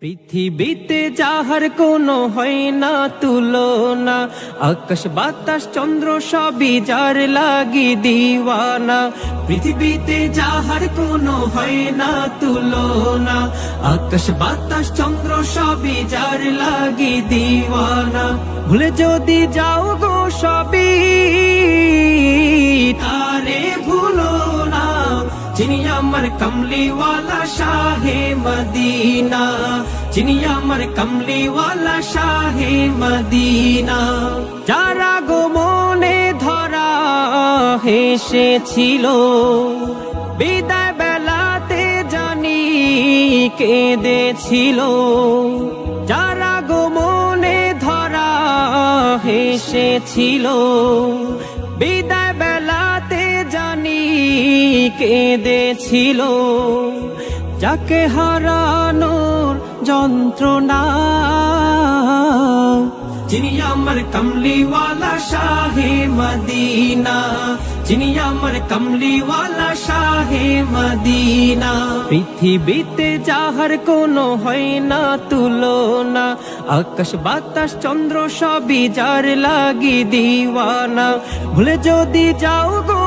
পৃথিবীতে যাহার কোনো হয় না তুলনা, আকাশ বাতাস চন্দ্র সবই যার লাগি দিওয়ানা। পৃথিবীতে যাহার কোনো হয় না তুলনা, আকাশ বাতাস চন্দ্র সবই যার লাগি দিওয়ানা। ভুলে যদি যাও গো সবই তারে ভুলো না, যিনি আমার কমলিওয়ালা শাহে মদিনা, যিনি আমার কমলিওয়ালা শাহে মদিনা। যারা গো মনে ধরা হেসেছিল, বিদায় বেলাতে জানি কেঁদেছিল। যারা গো মনে ধরা হেসেছিল, বিদায় বেলাতে জানি কেঁদেছিল। যাকে হারানোর যন্ত্রণা, যিনি আমার কমলিওয়ালা শাহে মদিনা, যিনি আমার কমলিওয়ালা শাহে মদিনা। পৃথিবীতে যাহার কোনো হয় না তুলনা, আকাশ বাতাস চন্দ্র সবই যার লাগি দিওয়ানা। ভুলে যদি যাও গো